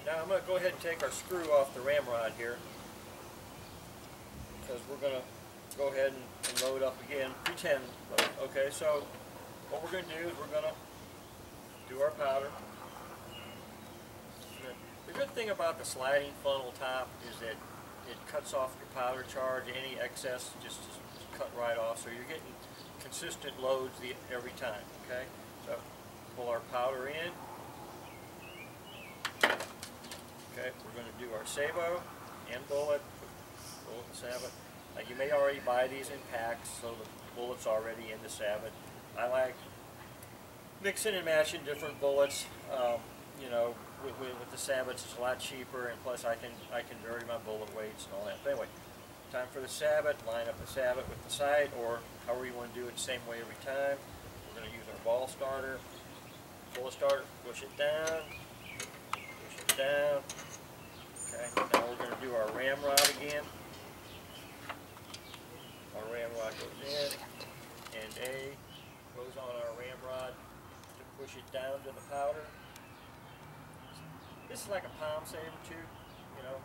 Alright, now I'm going to go ahead and take our screw off the ramrod here, because we're going to go ahead and load up again, pretend load. Okay, so what we're going to do is we're going to do our powder. The good thing about the sliding funnel top is that it cuts off your powder charge. Any excess just cut right off, so you're getting consistent loads every time. Okay, so pull our powder in. Okay, we're going to do our sabot and bullet and sabot. Now you may already buy these in packs, so the bullet's already in the sabot. I like mixing and matching different bullets. You know, with the sabots it's a lot cheaper, and plus I can vary my bullet weights and all that. But anyway, time for the sabot. Line up the sabot with the sight, or however you want to do it, same way every time. We're going to use our ball starter. Pull the starter, push it down, push it down. Okay, now we're going to do our ramrod again. Our ramrod goes in, and A goes on our ramrod to push it down to the powder. This is like a palm saver too, you know.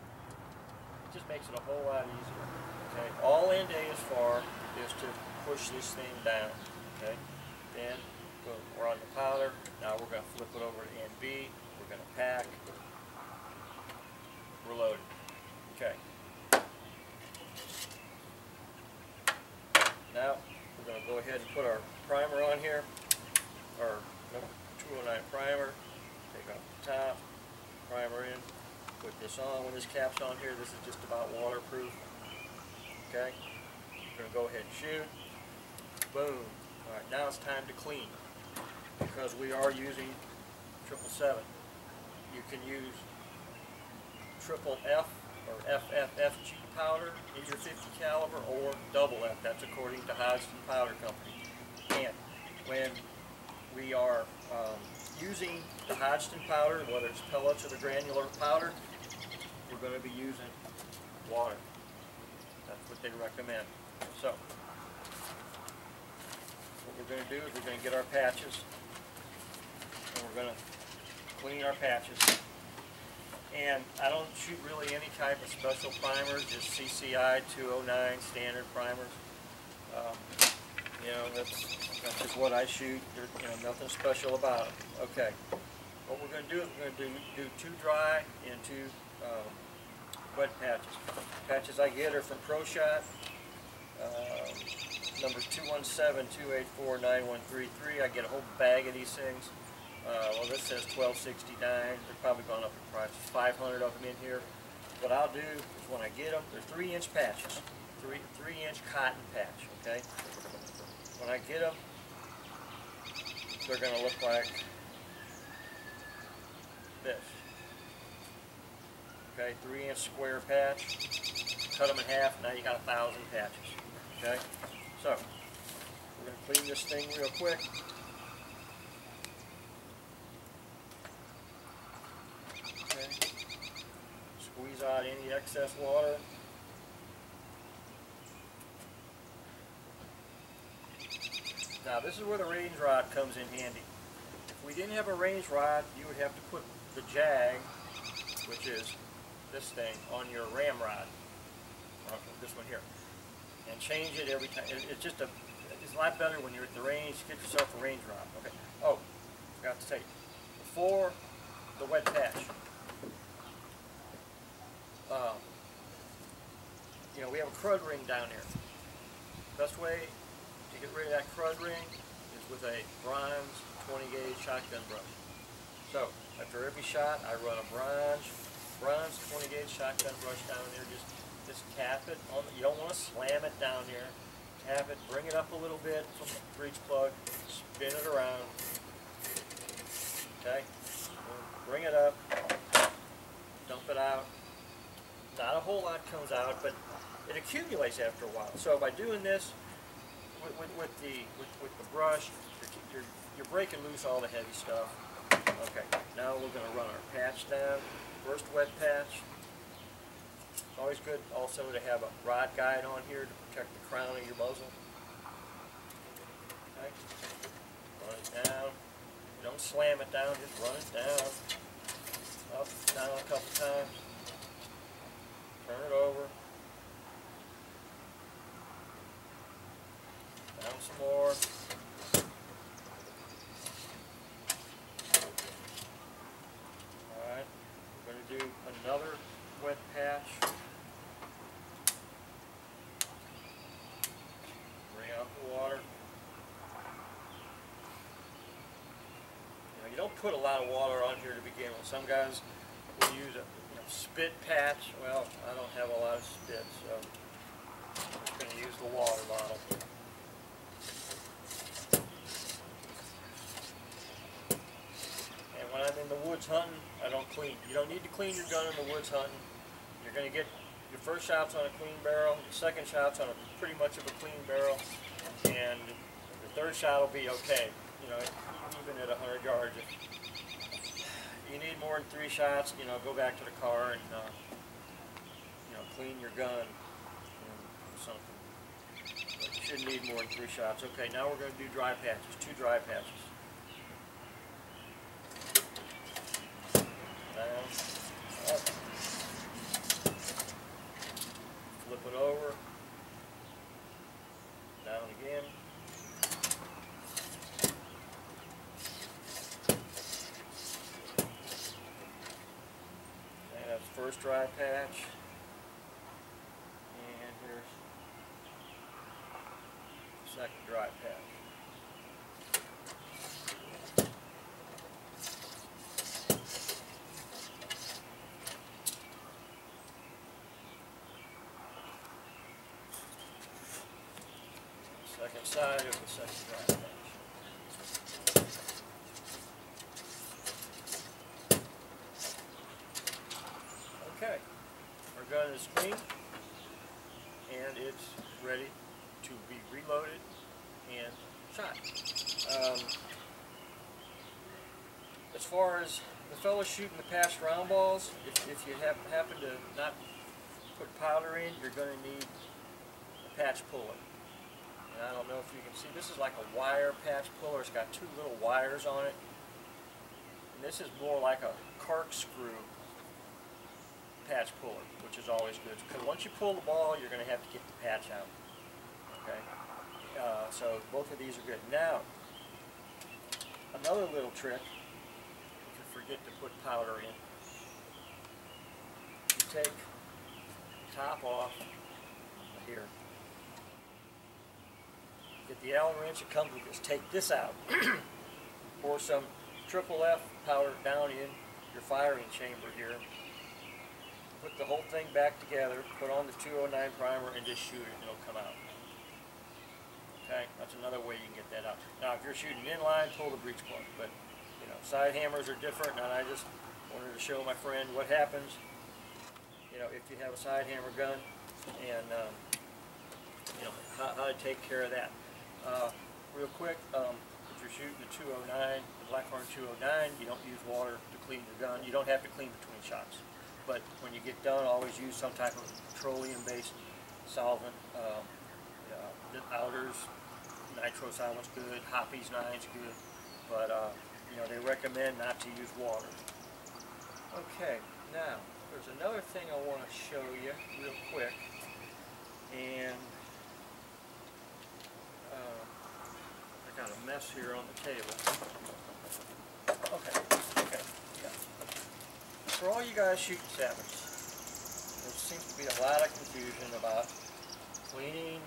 It just makes it a whole lot easier. Okay, all end A is for is to push this thing down. Okay, then boom, we're on the powder. Now we're going to flip it over to end B. We're going to pack. We're loaded. Okay. Now we're going to go ahead and put our primer on here, our number 209 primer. Take off the top, primer in, put this on. When this cap's on here, this is just about waterproof. Okay. We're going to go ahead and shoot. Boom. All right. Now it's time to clean, because we are using 777. You can use triple F or FFFG powder in your 50 caliber, or double F. That's according to Hodgson Powder Company. And when we are using the Hodgson powder, whether it's pellets or the granular powder, we're going to be using water. That's what they recommend. So what we're going to do is we're going to get our patches, and we're going to clean our patches. And I don't shoot really any type of special primers, just CCI 209 standard primers. You know, that's just what I shoot. There's, you know, nothing special about them. Okay. What we're going to do is we're going to do 2 dry and 2 wet patches. Patches I get are from Pro Shot. Numbers 217-284-9133. I get a whole bag of these things. Well, this says $12.69. They're probably gone up in price. There's 500 of them in here. What I'll do is when I get them, they're 3-inch patches, 3-inch cotton patch. Okay. When I get them, they're going to look like this. Okay, 3-inch square patch. Cut them in half. Now you got 1,000 patches. Okay. So we're going to clean this thing real quick. Squeeze out any excess water. Now this is where the range rod comes in handy. If we didn't have a range rod, you would have to put the jag, which is this thing, on your ramrod, this one here, and change it every time. It's just it's a lot better when you're at the range. Get yourself a range rod. Okay. Oh, forgot to say, before the wet patch. You know, we have a crud ring down here. Best way to get rid of that crud ring is with a bronze 20-gauge shotgun brush. So after every shot, I run a bronze 20-gauge shotgun brush down there. Just tap it on. You don't want to slam it down there. Tap it. Bring it up a little bit from the breech plug. Spin it around. Okay. Bring it up. Dump it out. Not a whole lot comes out, but it accumulates after a while. So by doing this with the brush, you're breaking loose all the heavy stuff. Okay, now we're going to run our patch down. First wet patch. It's always good also to have a rod guide on here to protect the crown of your muzzle. Okay, run it down. You don't slam it down, just run it down. Up, down a couple times. Turn it over. Down some more. Alright, we're going to do another wet patch. Bring out the water. You don't put a lot of water on here to begin with. Some guys will use a spit patch. Well, I don't have a lot of spit, so I'm just going to use the water bottle. And when I'm in the woods hunting, I don't clean. You don't need to clean your gun in the woods hunting. You're going to get your first shot's on a clean barrel, your second shot's on a pretty much of a clean barrel, and the third shot will be okay. You know, even at 100 yards. If you need more than 3 shots, go back to the car and clean your gun or something. But you shouldn't need more than 3 shots. Okay, now we're going to do dry patches, 2 dry patches. Down, up, flip it over, down again. First dry patch, and here's the second dry patch. Second side of the second dry patch. Okay, our gun is clean and it's ready to be reloaded and shot. As far as the fellow shooting the passed round balls, if you happen to not put powder in, you're going to need a patch puller. And I don't know if you can see, this is like a wire patch puller. It's got 2 little wires on it. And this is more like a corkscrew patch puller, which is always good, because once you pull the ball, you're going to have to get the patch out. Okay, so both of these are good. Now, another little trick, if you forget to put powder in, you take the top off here, get the Allen wrench that comes with this, take this out, pour some triple F powder down in your firing chamber here. Put the whole thing back together, put on the 209 primer, and just shoot it, and it'll come out. Okay, that's another way you can get that out. Now, if you're shooting inline, pull the breech plug. But, side hammers are different, and I just wanted to show my friend what happens, if you have a side hammer gun, and, how to take care of that. Real quick, if you're shooting the 209, the Blackhorn 209, you don't use water to clean your gun. You don't have to clean between shots. But when you get done, always use some type of petroleum-based solvent. Outers, nitro solvent's good, Hoppy's 9's good, but they recommend not to use water. Okay, now there's another thing I want to show you real quick, and I got a mess here on the table. Okay, yeah. For all you guys shooting sabots, there seems to be a lot of confusion about cleaning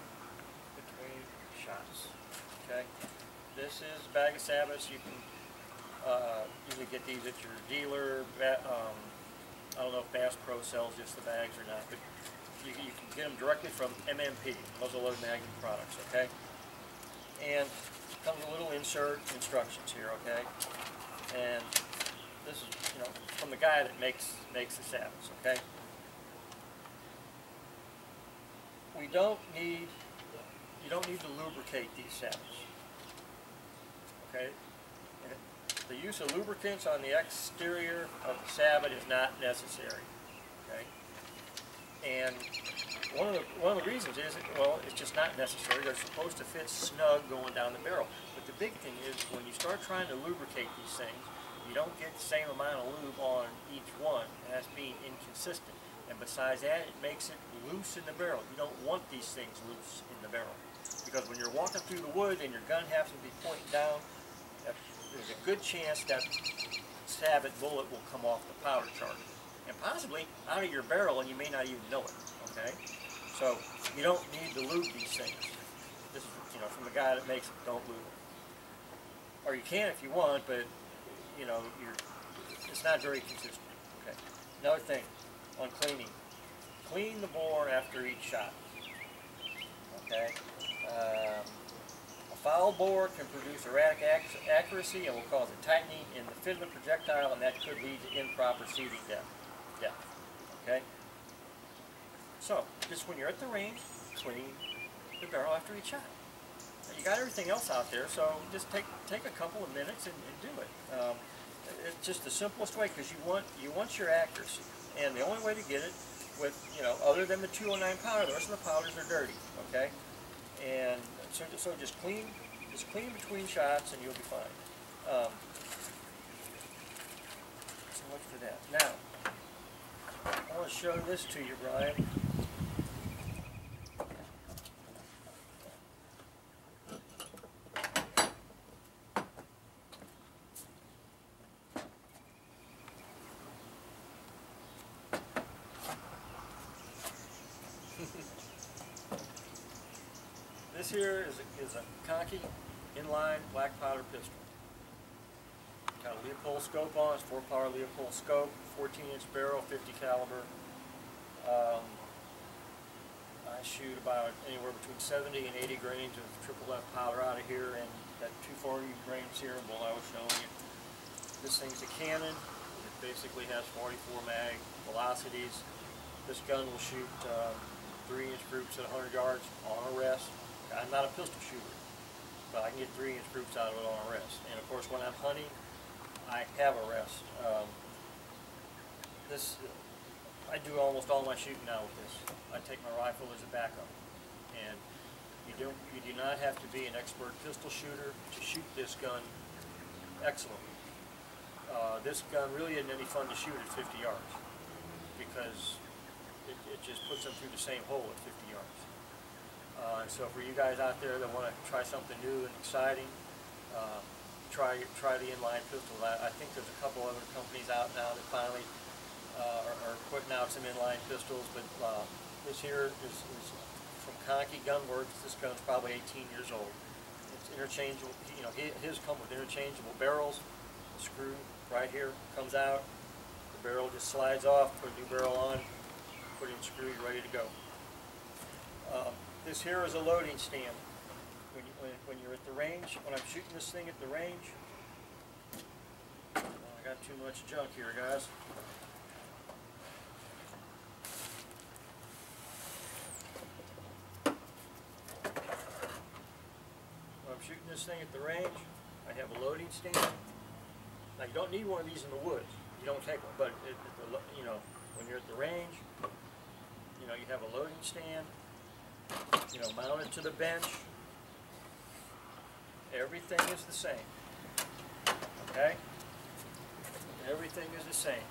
between shots. Okay, this is a bag of sabots. You can usually get these at your dealer. I don't know if Bass Pro sells just the bags or not, but you can get them directly from MMP, Muzzleload Magnum Products. Okay, and comes a little insert instructions here. Okay, and this is, from the guy that makes the sabots, okay? You don't need to lubricate these sabots, okay? And the use of lubricants on the exterior of the sabot is not necessary, okay? And one of the reasons is, well, it's just not necessary. They're supposed to fit snug going down the barrel. But the big thing is, when you start trying to lubricate these things, you don't get the same amount of lube on each one as being consistent. And besides that, it makes it loose in the barrel. You don't want these things loose in the barrel, because when you're walking through the wood and your gun happens to be pointing down, there's a good chance that savage bullet will come off the powder charger, and possibly out of your barrel, and you may not even know it. Okay, so you don't need to lube these things. This is, from the guy that makes it. Don't lube them, or you can if you want, but it's not very consistent. Okay. Another thing on cleaning: clean the bore after each shot. Okay. A foul bore can produce erratic accuracy and will cause a tightening in the fit of the projectile, and that could lead to improper seating depth. Okay? So, just when you're at the range, clean the barrel after each shot. Now, you got everything else out there, so just take a couple of minutes and do it. It's just the simplest way, because you want your accuracy, and the only way to get it with, other than the 209 powder, the rest of the powders are dirty. Okay? And so just clean between shots, and you'll be fine. So much for that. Now, I want to show this to you, Brian. This here is a Conky inline black powder pistol. Got a Leopold scope on. It's 4-power Leopold scope, 14-inch barrel, 50 caliber. I shoot about anywhere between 70 and 80 grains of triple F powder out of here, and that 240 grain serum bull I was showing you. This thing's a cannon. It basically has 44 mag velocities. This gun will shoot 3-inch groups at 100 yards on a rest. I'm not a pistol shooter, but I can get 3-inch groups out of it on a rest. And of course, when I'm hunting, I have a rest. I do almost all my shooting now with this. I take my rifle as a backup, and you do not have to be an expert pistol shooter to shoot this gun excellently. This gun really isn't any fun to shoot at 50 yards, because it just puts them through the same hole at 50 yards. So for you guys out there that want to try something new and exciting, try the inline pistol. I think there's a couple other companies out now that finally are putting out some inline pistols, but this here is from Conky Gunworks. This gun's probably 18 years old. It's interchangeable. His come with interchangeable barrels. The screw right here comes out. The barrel just slides off. Put a new barrel on. Put in the screw. You're ready to go. This here is a loading stand. When you're at the range, when I'm shooting this thing at the range, I got too much junk here, guys. When I'm shooting this thing at the range, I have a loading stand. Now you don't need one of these in the woods. You don't take one, but when you're at the range, you have a loading stand. Mounted to the bench. Everything is the same. Okay? Everything is the same.